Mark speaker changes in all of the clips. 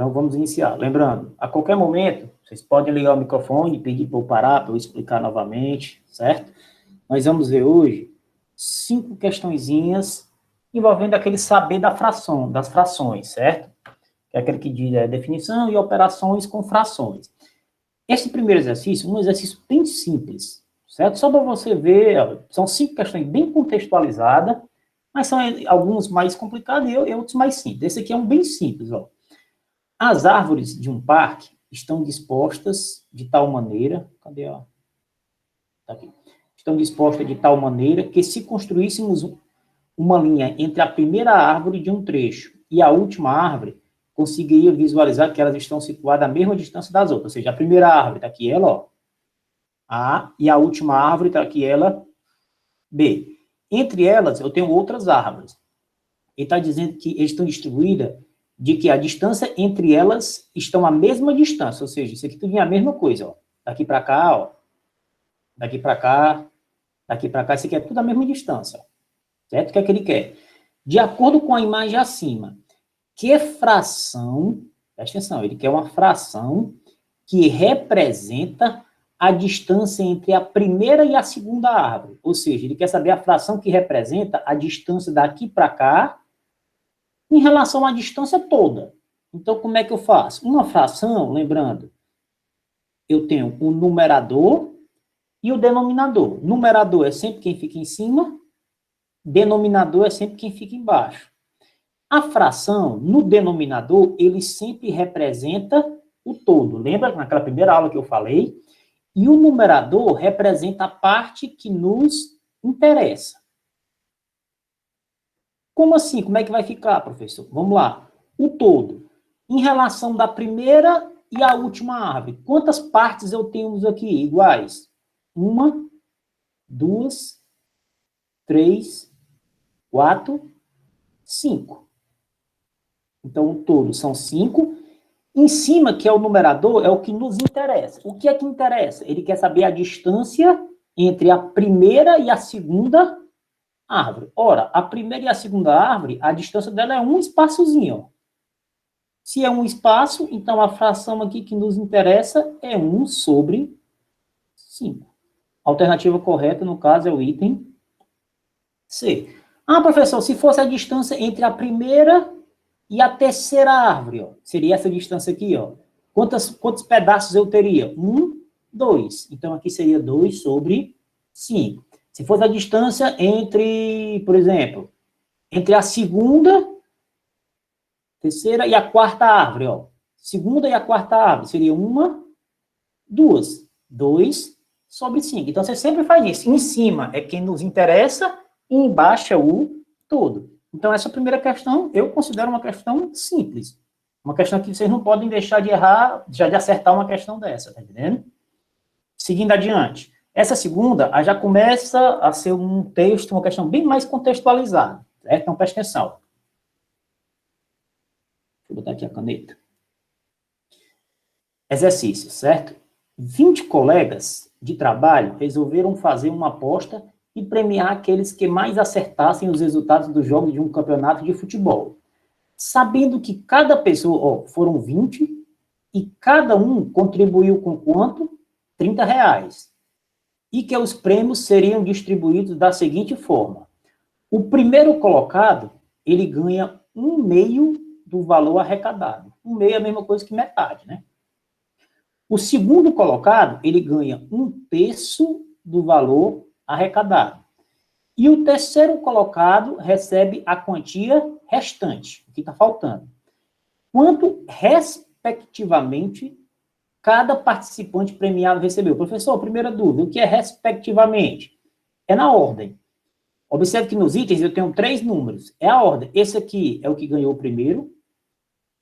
Speaker 1: Então, vamos iniciar. Lembrando, a qualquer momento, vocês podem ligar o microfone e pedir para eu parar, para eu explicar novamente, certo? Nós vamos ver hoje 5 questõezinhas envolvendo aquele saber da fração, das frações, certo? Que é aquele que diz definição e operações com frações. Esse primeiro exercício, um exercício bem simples, certo? Só para você ver, são 5 questões bem contextualizadas, mas são alguns mais complicados e outros mais simples. Esse aqui é um bem simples, ó. As árvores de um parque estão dispostas de tal maneira, cadê a... Tá aqui. Estão dispostas de tal maneira que se construíssemos uma linha entre a primeira árvore de um trecho e a última árvore, conseguiria visualizar que elas estão situadas à mesma distância das outras. Ou seja, a primeira árvore está aqui ela, ó, A, e a última árvore está aqui ela, B. Entre elas, eu tenho outras árvores. Ele está dizendo que eles estão distribuídas de que a distância entre elas estão à mesma distância, ou seja, isso aqui tudo é a mesma coisa, ó. Daqui para cá, ó. Daqui para cá, daqui para cá, isso aqui é tudo a mesma distância, ó. Certo? O que é que ele quer? De acordo com a imagem acima, que fração, presta atenção, ele quer uma fração que representa a distância entre a primeira e a segunda árvore. Ou seja, ele quer saber a fração que representa a distância daqui para cá em relação à distância toda. Então, como é que eu faço? Uma fração, lembrando, eu tenho o numerador e o denominador. Numerador é sempre quem fica em cima, denominador é sempre quem fica embaixo. A fração, no denominador, ele sempre representa o todo. Lembra naquela primeira aula que eu falei? E o numerador representa a parte que nos interessa. Como assim? Como é que vai ficar, professor? Vamos lá. O todo. Em relação da primeira e a última árvore, quantas partes eu tenho aqui iguais? 1, 2, 3, 4, 5. Então, o todo são 5. Em cima, que é o numerador, é o que nos interessa. O que é que interessa? Ele quer saber a distância entre a primeira e a segunda árvore. Ora, a primeira e a segunda árvore, a distância dela é um espaçozinho. Ó. Se é um espaço, então a fração aqui que nos interessa é 1 sobre 5. A alternativa correta, no caso, é o item C. Ah, professor, se fosse a distância entre a primeira e a terceira árvore, ó, seria essa distância aqui, ó. Quantos pedaços eu teria? 1, 2. Então, aqui seria 2 sobre 5. Se fosse a distância entre, por exemplo, entre a segunda, terceira e a quarta árvore, ó. Segunda e a quarta árvore seria 1, 2. 2 sobre 5. Então, você sempre faz isso. Em cima é quem nos interessa e embaixo é o todo. Então, essa primeira questão, eu considero uma questão simples. Uma questão que vocês não podem deixar de errar, já de acertar uma questão dessa, tá entendendo? Seguindo adiante. Essa segunda, já começa a ser um texto, uma questão bem mais contextualizada, certo? Então, presta atenção. Deixa eu botar aqui a caneta. Exercício, certo? 20 colegas de trabalho resolveram fazer uma aposta e premiar aqueles que mais acertassem os resultados dos jogos de um campeonato de futebol. Sabendo que cada pessoa, ó, foram 20, e cada um contribuiu com quanto? R$30. E que os prêmios seriam distribuídos da seguinte forma. O primeiro colocado, ele ganha 1/2 do valor arrecadado. 1/2 é a mesma coisa que metade, né? O segundo colocado, ele ganha 1/3 do valor arrecadado. E o terceiro colocado recebe a quantia restante, o que está faltando. Quanto, respectivamente, cada participante premiado recebeu? Professor, primeira dúvida, o que é respectivamente? É na ordem. Observe que nos itens eu tenho 3 números. É a ordem. Esse aqui é o que ganhou o primeiro,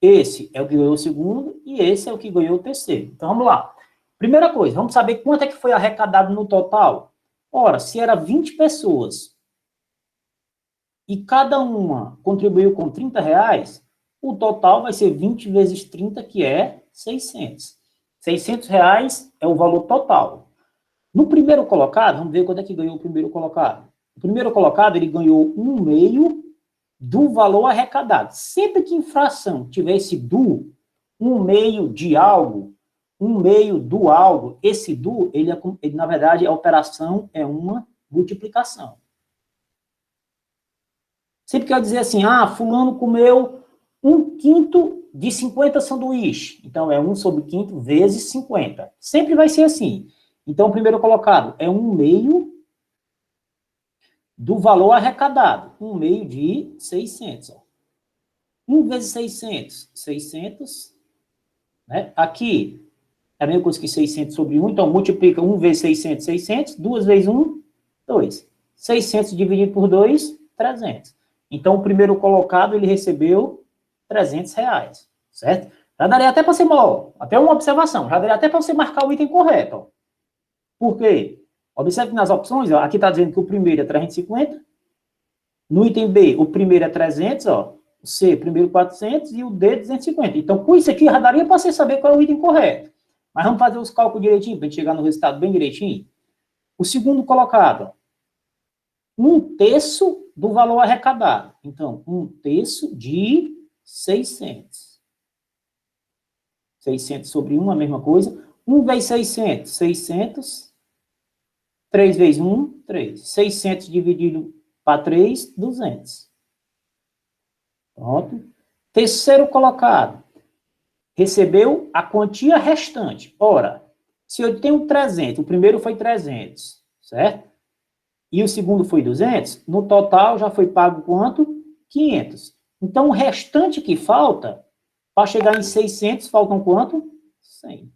Speaker 1: esse é o que ganhou o segundo, e esse é o que ganhou o terceiro. Então, vamos lá. Primeira coisa, vamos saber quanto é que foi arrecadado no total? Ora, se era 20 pessoas e cada uma contribuiu com R$30, o total vai ser 20 vezes 30, que é 600. R$600 é o valor total. No primeiro colocado, vamos ver quanto é que ganhou o primeiro colocado. O primeiro colocado, ele ganhou 1/2 do valor arrecadado. Sempre que em fração tiver esse do, um meio de algo, um meio do algo. Esse do, ele na verdade, a operação é uma multiplicação. Sempre quer dizer assim, fulano comeu 1/5 de 50 sanduíches. Então, é 1/5 vezes 50. Sempre vai ser assim. Então, o primeiro colocado é 1/2 do valor arrecadado. 1/2 de 600. 1 vezes 600, 600. Né? Aqui, é a mesma coisa que 600 sobre 1. Então, multiplica 1 vezes 600, 600. 2 vezes 1, 2. 600 dividido por 2, 300. Então, o primeiro colocado, ele recebeu R$300, certo? Já daria até para você, até uma observação, já daria até para você marcar o item correto. Ó. Por quê? Observe que nas opções, ó, aqui está dizendo que o primeiro é 350, no item B, o primeiro é 300, ó, o C, primeiro 400 e o D, 250. Então, com isso aqui, já daria para você saber qual é o item correto. Mas vamos fazer os cálculos direitinho, para a gente chegar no resultado bem direitinho. O segundo colocado, ó, 1/3 do valor arrecadado. Então, 1/3 de 600. 600 sobre 1, a mesma coisa. 1 vezes 600, 600. 3 vezes 1, 3. 600 dividido para 3, 200. Pronto. Terceiro colocado. Recebeu a quantia restante. Ora, se eu tenho 300, o primeiro foi 300, certo? E o segundo foi 200, no total já foi pago quanto? 500. Então, o restante que falta, para chegar em 600, faltam quanto? 100.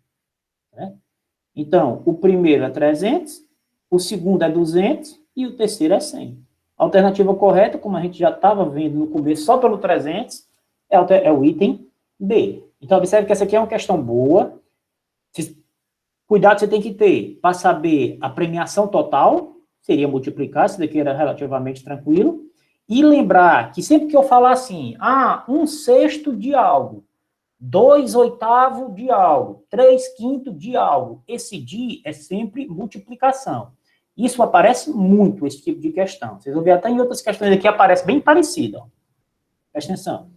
Speaker 1: Né? Então, o primeiro é 300, o segundo é 200 e o terceiro é 100. A alternativa correta, como a gente já estava vendo no começo, só pelo 300, é o item B. Então, observe que essa aqui é uma questão boa. Cuidado você tem que ter para saber a premiação total, seria multiplicar, isso daqui era relativamente tranquilo, e lembrar que sempre que eu falar assim, 1/6 de algo, 2/8 de algo, 3/5 de algo, esse de é sempre multiplicação. Isso aparece muito, esse tipo de questão. Vocês vão ver até em outras questões aqui, aparece bem parecido. Ó. Presta atenção.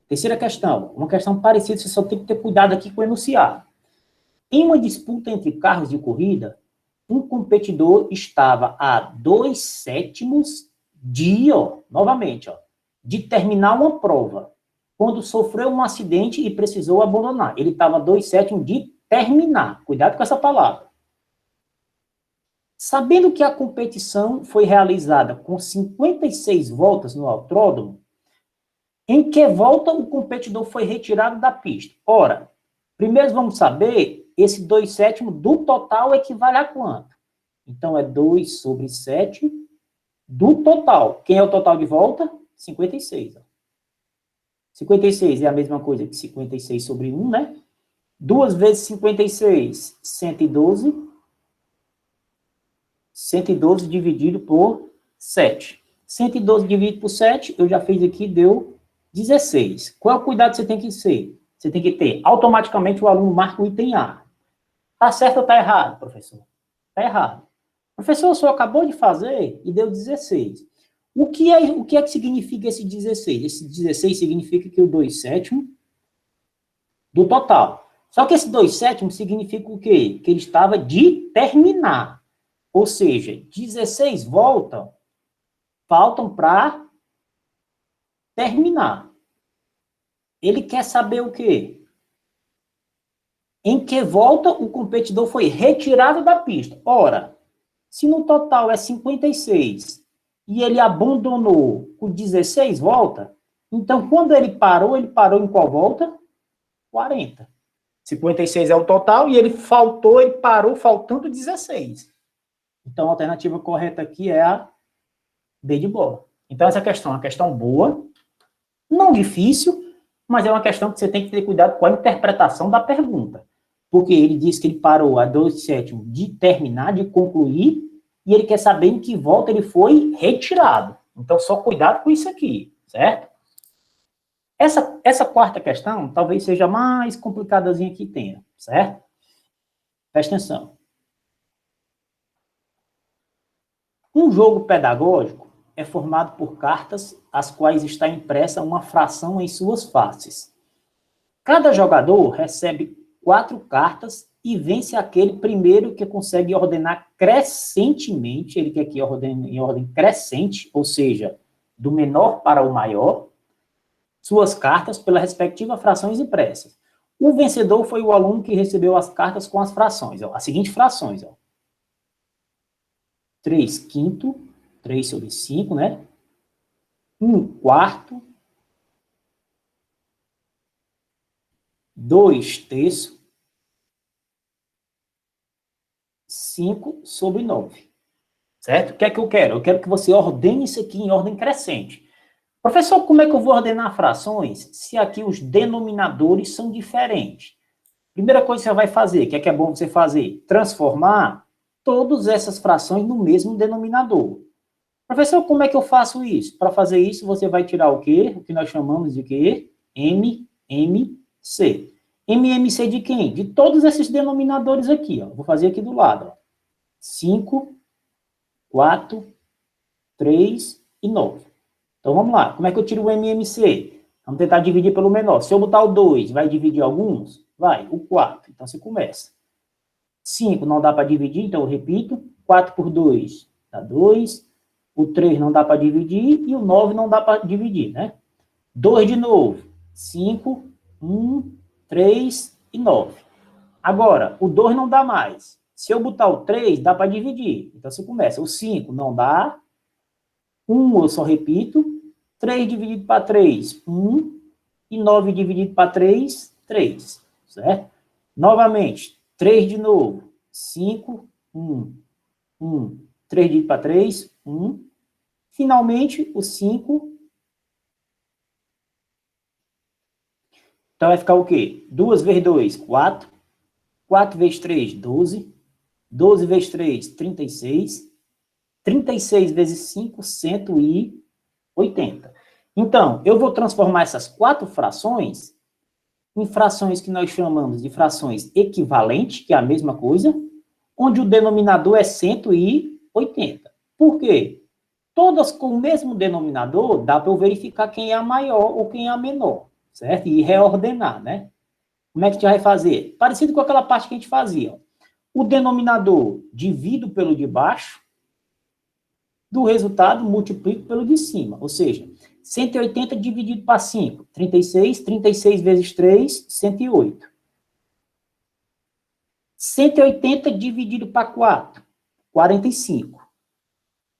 Speaker 1: Terceira questão, uma questão parecida, você só tem que ter cuidado aqui com o enunciado. Em uma disputa entre carros de corrida, um competidor estava a 2/7 novamente, de terminar uma prova, quando sofreu um acidente e precisou abandonar. Ele estava a 2/7 de terminar. Cuidado com essa palavra. Sabendo que a competição foi realizada com 56 voltas no autódromo, em que volta o competidor foi retirado da pista? Ora, primeiro vamos saber, esse 2/7 do total equivale a quanto? Então, é 2/7 do total. Quem é o total de volta? 56. 56 é a mesma coisa que 56 sobre 1, né? 2 vezes 56, 112. 112 dividido por 7. 112 dividido por 7, eu já fiz aqui, deu 16. Qual é o cuidado que você tem que ser? Você tem que ter, automaticamente o aluno marca o item A. Tá certo ou tá errado, professor? Tá errado. Professor, o senhor acabou de fazer e deu 16. O que é que significa esse 16? Esse 16 significa que o 2/7 do total. Só que esse 2/7 significa o quê? Que ele estava de terminar. Ou seja, 16 voltas faltam para terminar. Ele quer saber o quê? Em que volta o competidor foi retirado da pista. Ora, se no total é 56 e ele abandonou com 16 voltas, então quando ele parou em qual volta? 40. 56 é o total e ele parou faltando 16. Então a alternativa correta aqui é a B de bola. Então essa questão é uma questão boa, não difícil, mas é uma questão que você tem que ter cuidado com a interpretação da pergunta. Porque ele diz que ele parou a 2/7 de terminar, de concluir, e ele quer saber em que volta ele foi retirado. Então, só cuidado com isso aqui, certo? Essa quarta questão talvez seja a mais complicadazinha que tenha, certo? Presta atenção. Um jogo pedagógico é formado por cartas, as quais está impressa uma fração em suas faces. Cada jogador recebe 4 cartas e vence aquele primeiro que consegue ordenar crescentemente, ele quer que ordene em ordem crescente, ou seja, do menor para o maior, suas cartas pelas respectivas frações impressas. O vencedor foi o aluno que recebeu as cartas com as frações, ó, as seguintes frações, ó. 3 quinto, 3 sobre 5, né? 1 quarto, 2 terço, 5 sobre 9. Certo? O que é que eu quero? Eu quero que você ordene isso aqui em ordem crescente. Professor, como é que eu vou ordenar frações se aqui os denominadores são diferentes? Primeira coisa que você vai fazer, que é bom você fazer? Transformar todas essas frações no mesmo denominador. Professor, como é que eu faço isso? Para fazer isso, você vai tirar o quê? O que nós chamamos de quê? MMC. MMC de quem? De todos esses denominadores aqui, ó. Vou fazer aqui do lado, ó. 5, 4, 3 e 9. Então, vamos lá. Como é que eu tiro o MMC? Vamos tentar dividir pelo menor. Se eu botar o 2, vai dividir alguns? Vai. O 4. Então, você começa. 5 não dá para dividir, então eu repito. 4 por 2 dá 2. O 3 não dá para dividir e o 9 não dá para dividir, né? 2 de novo. 5, 1, 3 e 9. Agora, o 2 não dá mais. Se eu botar o 3, dá para dividir. Então, você começa. O 5 não dá. 1 eu só repito. 3 dividido para 3, 1. E 9 dividido para 3, 3. Certo? Novamente, 3 de novo. 5, 1, 1. 3 dividido para 3, 1. Finalmente, o 5. Então, vai ficar o quê? 2 vezes 2, 4. 4 vezes 3, 12. 12 vezes 3, 36. 36 vezes 5, 180. Então, eu vou transformar essas 4 frações em frações que nós chamamos de frações equivalentes, que é a mesma coisa, onde o denominador é 180. Por quê? Todas com o mesmo denominador, dá para eu verificar quem é a maior ou quem é a menor, certo? E reordenar, né? Como é que a gente vai fazer? Parecido com aquela parte que a gente fazia. Ó. O denominador divido pelo de baixo, do resultado multiplico pelo de cima. Ou seja, 180 dividido para 5, 36. 36 vezes 3, 108. 180 dividido para 4, 45.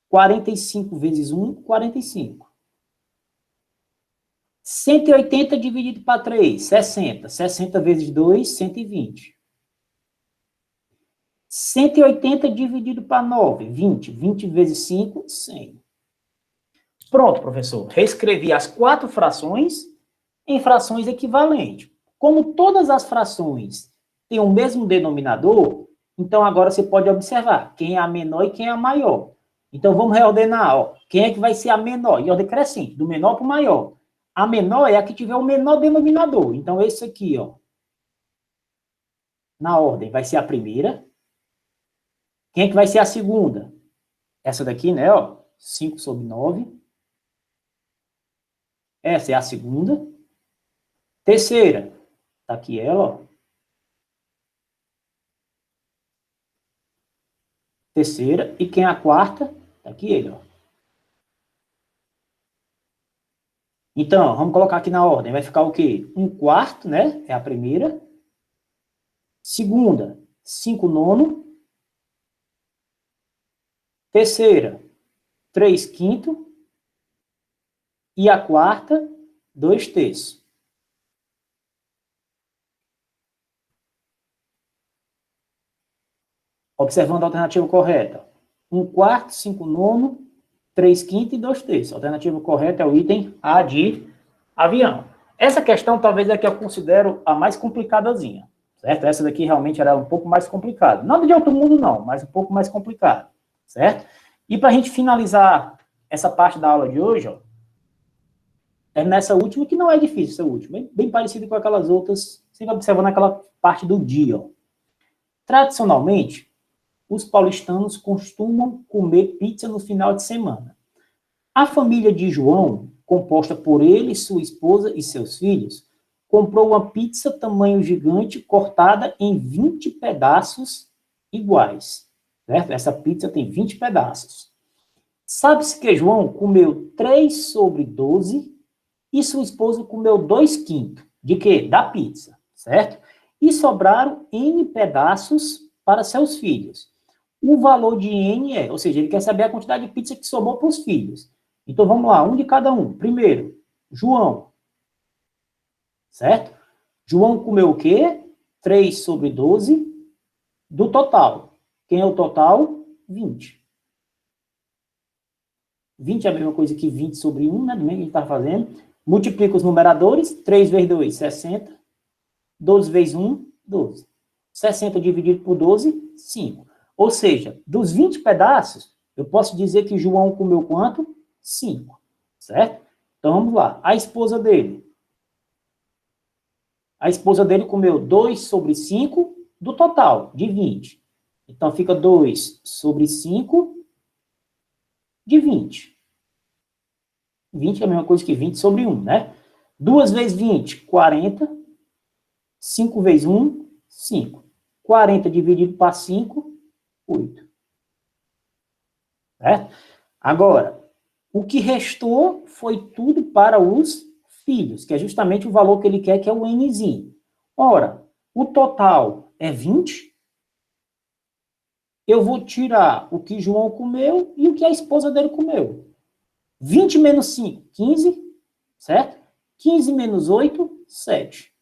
Speaker 1: 45 vezes 1, 45. 180 dividido para 3, 60. 60 vezes 2, 120. 180 dividido para 9, 20. 20 vezes 5, 100. Pronto, professor. Reescrevi as 4 frações em frações equivalentes. Como todas as frações têm o mesmo denominador, então agora você pode observar quem é a menor e quem é a maior. Então vamos reordenar. Ó. Quem é que vai ser a menor? Em ordem crescente, do menor para o maior. A menor é a que tiver o menor denominador. Então esse aqui, ó, na ordem, vai ser a primeira. Quem é que vai ser a segunda? Essa daqui, né, ó, 5 sobre 9. Essa é a segunda. Terceira, tá aqui ela, ó. Terceira. E quem é a quarta? Tá aqui ele, ó. Então, vamos colocar aqui na ordem. Vai ficar o quê? 1 quarto, né? É a primeira. Segunda, 5 nono. Terceira, 3 quinto. E a quarta, 2 terços. Observando a alternativa correta. 1 quarto, 5 nono, 3 quinto e 2 terços. A alternativa correta é o item A de avião. Essa questão talvez é que eu considero a mais complicadazinha, certo? Essa daqui realmente era um pouco mais complicada. Nada de outro mundo não, mas um pouco mais complicado, certo? E para a gente finalizar essa parte da aula de hoje, ó, é nessa última, que não é difícil, essa última, bem parecido com aquelas outras, sempre observando aquela parte do dia, ó. Tradicionalmente, os paulistanos costumam comer pizza no final de semana. A família de João, composta por ele, sua esposa e seus filhos, comprou uma pizza tamanho gigante cortada em 20 pedaços iguais, certo? Essa pizza tem 20 pedaços. Sabe-se que João comeu 3/12 e sua esposa comeu 2/5. De quê? Da pizza, certo? E sobraram N pedaços para seus filhos. O valor de N é, ou seja, ele quer saber a quantidade de pizza que sobrou para os filhos. Então, vamos lá, um de cada um. Primeiro, João, certo? João comeu o quê? 3/12 do total. Quem é o total? 20. 20 é a mesma coisa que 20/1, né? Do mesmo que a gente está fazendo. Multiplica os numeradores. 3 vezes 2, 60. 12 vezes 1, 12. 60 dividido por 12, 5. Ou seja, dos 20 pedaços, eu posso dizer que João comeu quanto? 5. Certo? Então, vamos lá. A esposa dele. A esposa dele comeu 2/5 do total, de 20. Então, fica 2/5 de 20. 20 é a mesma coisa que 20/1, né? 2 vezes 20, 40. 5 vezes 1, 5. 40 dividido para 5, 8. Certo? Agora, o que restou foi tudo para os filhos, que é justamente o valor que ele quer, que é o Nzinho. Ora, o total é 20. Eu vou tirar o que João comeu e o que a esposa dele comeu. 20 menos 5, 15, certo? 15 menos 8, 7.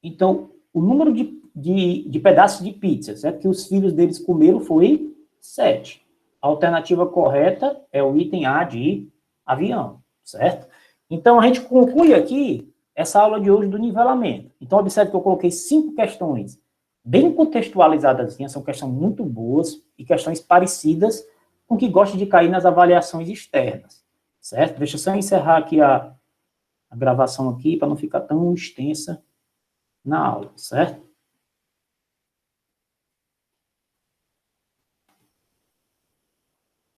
Speaker 1: Então, o número de pedaços de pizza, certo? Que os filhos deles comeram foi 7. A alternativa correta é o item A de avião, certo? Então, a gente conclui aqui essa aula de hoje do nivelamento. Então, observe que eu coloquei 5 questões bem contextualizadas, são questões muito boas e questões parecidas com o que gosta de cair nas avaliações externas, certo? Deixa eu só encerrar aqui a gravação aqui para não ficar tão extensa na aula, certo?